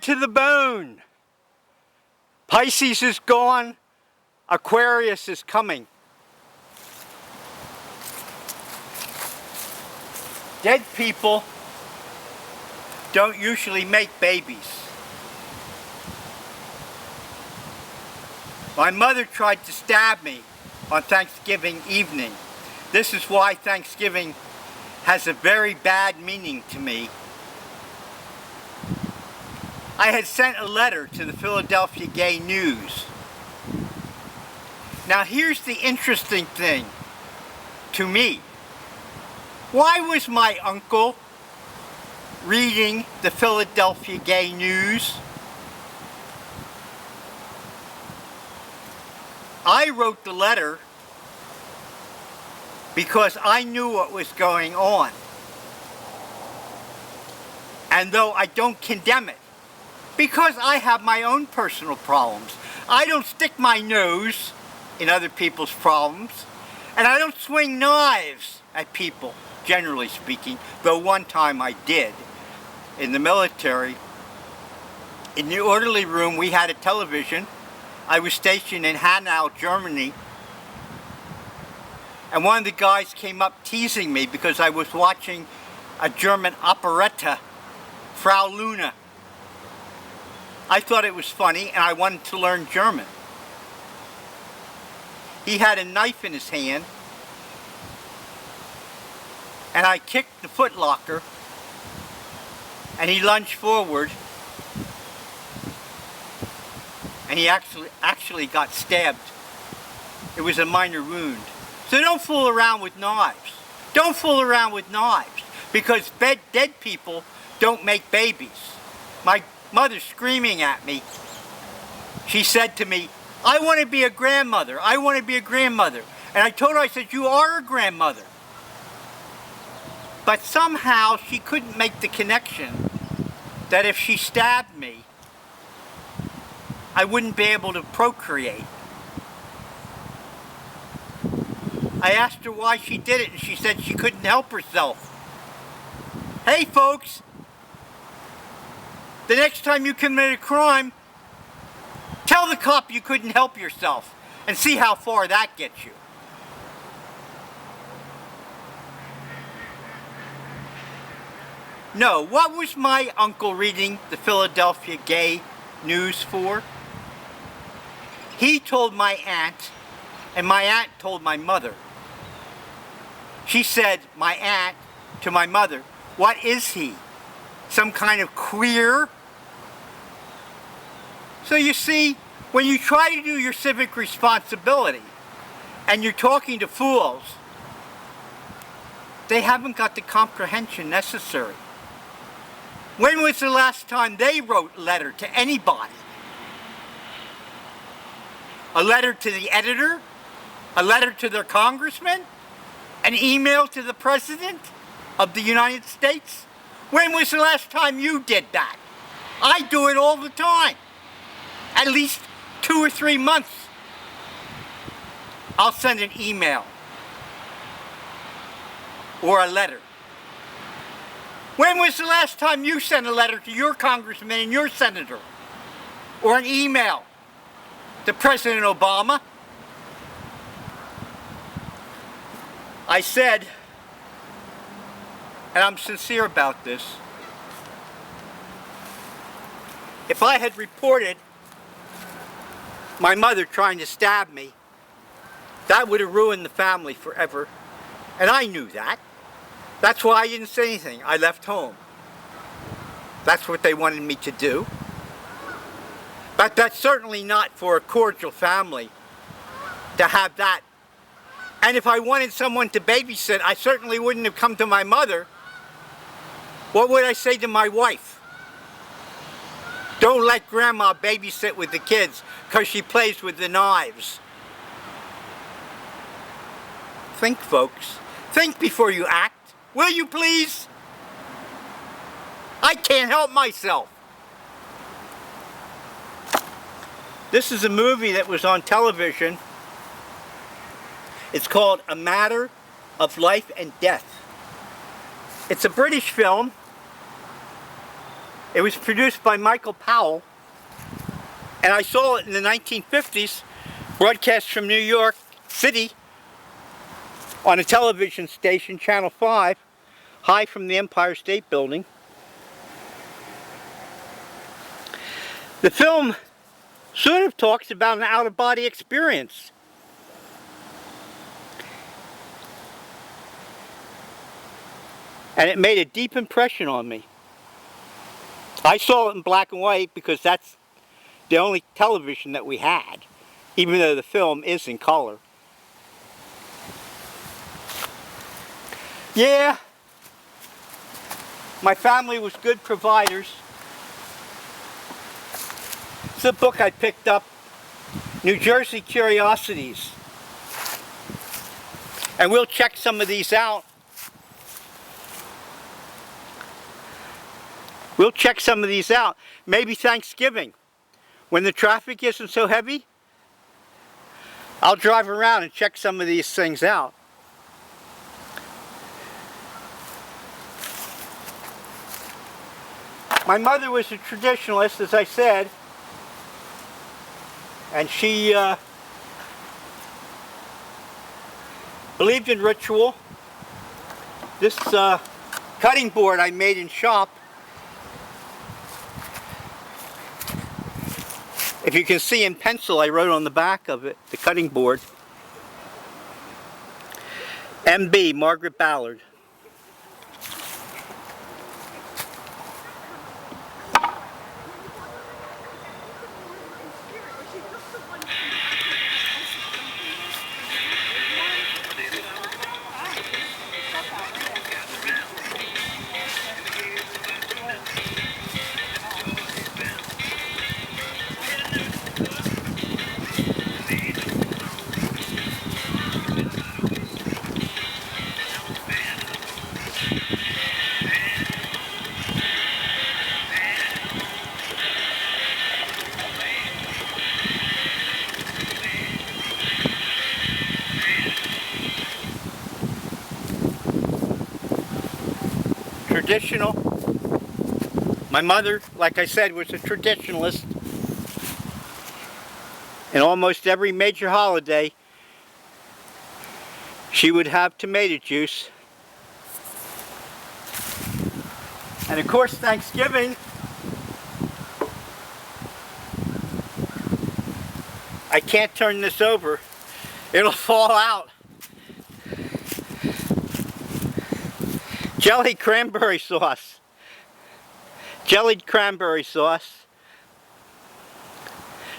to the bone. Pisces is gone. Aquarius is coming. Dead people don't usually make babies. My mother tried to stab me on Thanksgiving evening. This is why Thanksgiving has a very bad meaning to me. I had sent a letter to the Philadelphia Gay News. Now here's the interesting thing to me. Why was my uncle reading the Philadelphia Gay News? I wrote the letter because I knew what was going on. And though I don't condemn it, because I have my own personal problems. I don't stick my nose in other people's problems, and I don't swing knives at people, generally speaking, though one time I did. In the military, in the orderly room, we had a television. I was stationed in Hanau, Germany, and one of the guys came up teasing me because I was watching a German operetta, Frau Luna. I thought it was funny and I wanted to learn German. He had a knife in his hand and I kicked the footlocker and he lunged forward and he actually got stabbed. It was a minor wound. So don't fool around with knives. Don't fool around with knives because dead people don't make babies. My mother screaming at me, she said to me, I want to be a grandmother. I want to be a grandmother. And I told her, I said, you are a grandmother. But somehow she couldn't make the connection that if she stabbed me, I wouldn't be able to procreate. I asked her why she did it and she said she couldn't help herself. Hey folks, the next time you commit a crime, tell the cop you couldn't help yourself and see how far that gets you. No, what was my uncle reading the Philadelphia Gay News for? He told my aunt, and my aunt told my mother. She said, my aunt, to my mother, what is he? Some kind of queer? So you see, when you try to do your civic responsibility and you're talking to fools, they haven't got the comprehension necessary. When was the last time they wrote a letter to anybody? A letter to the editor? A letter to their congressman? An email to the president of the United States? When was the last time you did that? I do it all the time. At least 2 or 3 months. I'll send an email or a letter. When was the last time you sent a letter to your congressman and your senator? Or an email to President Obama? I said, and I'm sincere about this, if I had reported my mother trying to stab me, that would have ruined the family forever. And I knew that. That's why I didn't say anything. I left home. That's what they wanted me to do. But that's certainly not for a cordial family to have that. And if I wanted someone to babysit, I certainly wouldn't have come to my mother. What would I say to my wife? Don't let grandma babysit with the kids because she plays with the knives. Think, folks. Think before you act. Will you please? I can't help myself. This is a movie that was on television. It's called A Matter of Life and Death. It's a British film. It was produced by Michael Powell, and I saw it in the 1950s, broadcast from New York City on a television station, Channel 5, high from the Empire State Building. The film sort of talks about an out-of-body experience. And it made a deep impression on me. I saw it in black and white because that's the only television that we had, even though the film is in color. Yeah, my family was good providers. It's a book I picked up, New Jersey Curiosities. And we'll check some of these out. We'll check some of these out. Maybe Thanksgiving, when the traffic isn't so heavy, I'll drive around and check some of these things out. My mother was a traditionalist, as I said, and she believed in ritual. This cutting board I made in shop, if you can see in pencil, I wrote on the back of it, the cutting board, M.B. Margaret Ballard. Traditional. My mother, like I said, was a traditionalist. And almost every major holiday, she would have tomato juice. And of course, Thanksgiving, I can't turn this over. It'll fall out. Jellied cranberry sauce. Jellied cranberry sauce.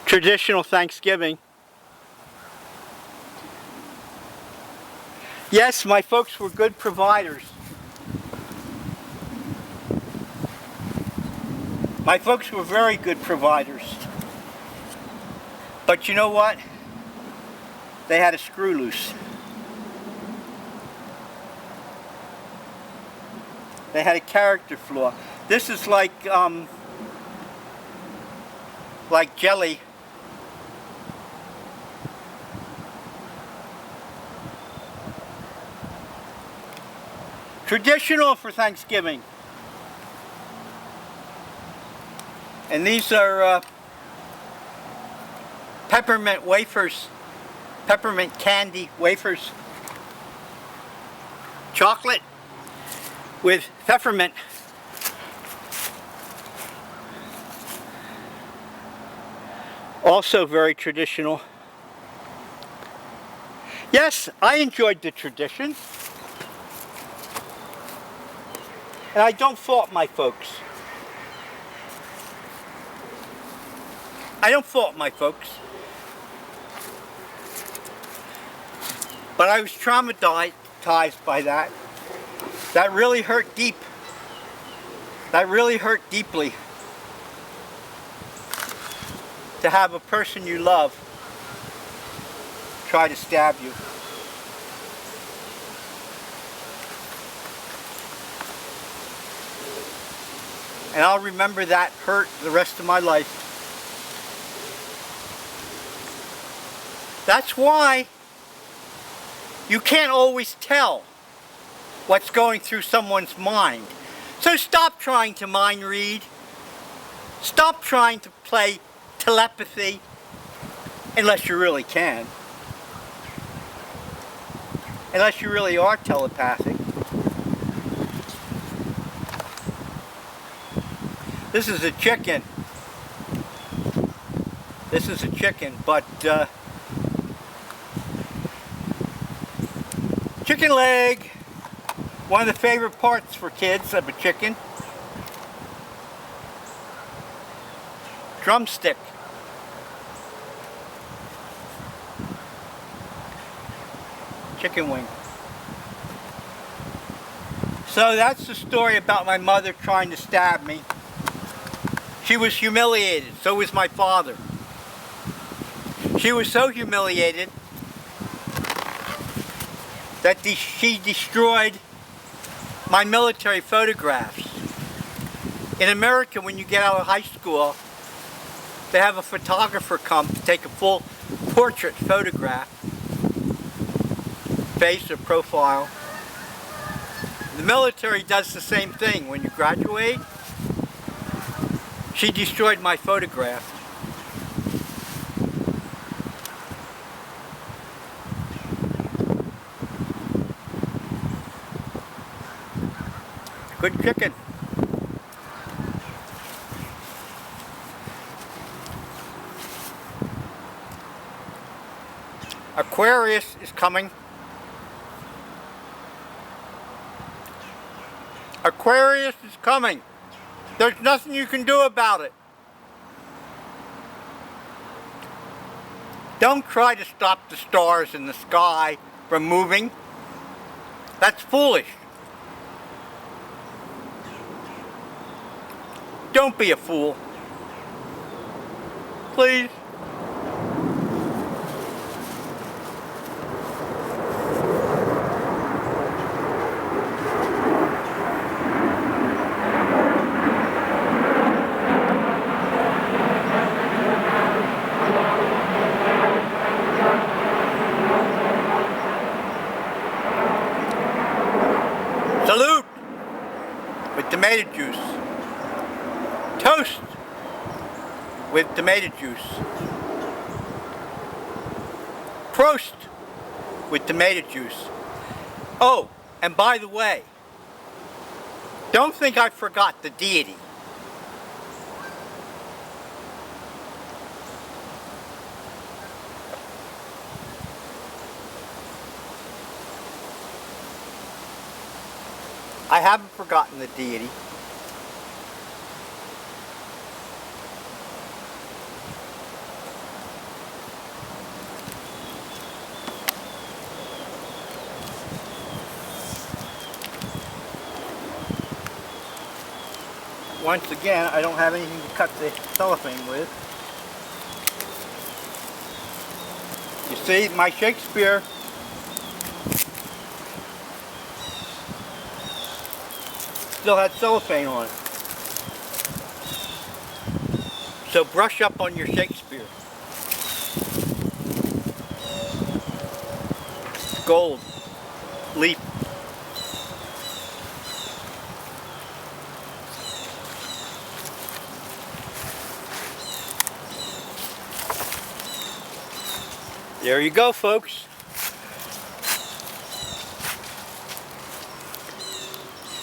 Traditional Thanksgiving. Yes, my folks were good providers. My folks were very good providers. But you know what? They had a screw loose. They had a character flaw. This is like jelly. Traditional for Thanksgiving. And these are peppermint wafers, peppermint candy wafers. Chocolate with peppermint. Also very traditional. Yes, I enjoyed the tradition. And I don't fault my folks. I don't fault my folks. But I was traumatized by that. That really hurt deep. That really hurt deeply. To have a person you love try to stab you. And I'll remember that hurt the rest of my life. That's why you can't always tell what's going through someone's mind. So stop trying to mind read. Stop trying to play telepathy, unless you really can. Unless you really are telepathic. This is a chicken. This is a chicken, but chicken leg, one of the favorite parts for kids of a chicken. Drumstick. Chicken wing. So that's the story about my mother trying to stab me. She was humiliated, so was my father. She was so humiliated that she destroyed my military photographs. In America, when you get out of high school, they have a photographer come to take a full portrait photograph, face or profile. The military does the same thing when you graduate. She destroyed my photograph. Good chicken. Aquarius is coming. Aquarius is coming. There's nothing you can do about it. Don't try to stop the stars in the sky from moving. That's foolish. Don't be a fool. Please. Salute with tomato juice. Toast with tomato juice. Prost with tomato juice. Oh, and by the way, don't think I forgot the deity. I haven't forgotten the deity. Once again, I don't have anything to cut the cellophane with. You see, my Shakespeare still had cellophane on it. So brush up on your Shakespeare. Gold leaf. There you go, folks.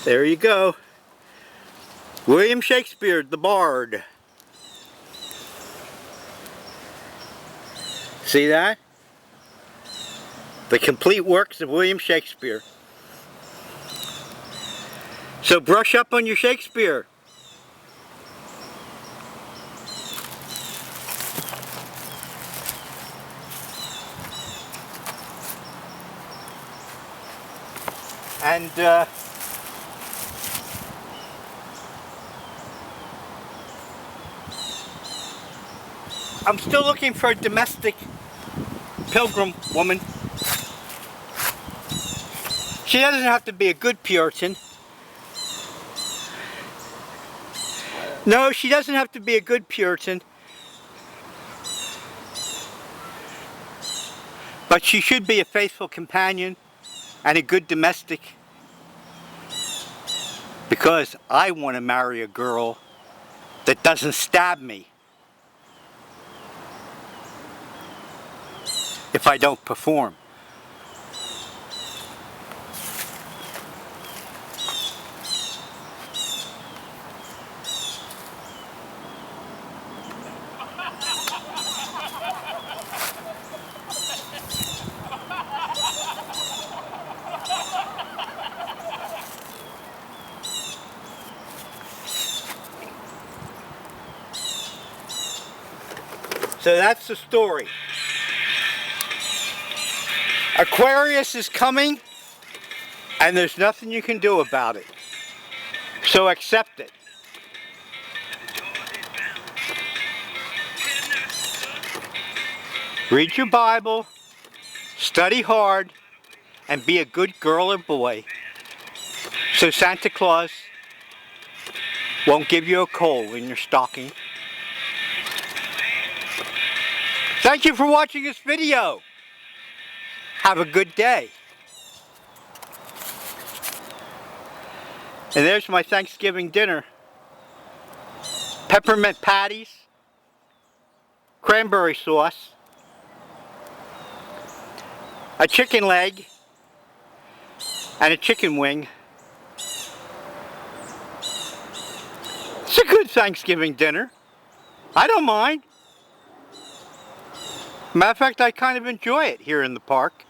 There you go. William Shakespeare, the Bard. See that? The complete works of William Shakespeare. So brush up on your Shakespeare. And I'm still looking for a domestic pilgrim woman. She doesn't have to be a good Puritan. No, she doesn't have to be a good Puritan. But she should be a faithful companion and a good domestic. Because I want to marry a girl that doesn't stab me if I don't perform. So that's the story. Aquarius is coming, and there's nothing you can do about it. So accept it. Read your Bible, study hard, and be a good girl or boy, so Santa Claus won't give you a cold in your stocking. Thank you for watching this video. Have a good day. And there's my Thanksgiving dinner. Peppermint patties, cranberry sauce, a chicken leg, and a chicken wing. It's a good Thanksgiving dinner. I don't mind. Matter of fact, I kind of enjoy it here in the park.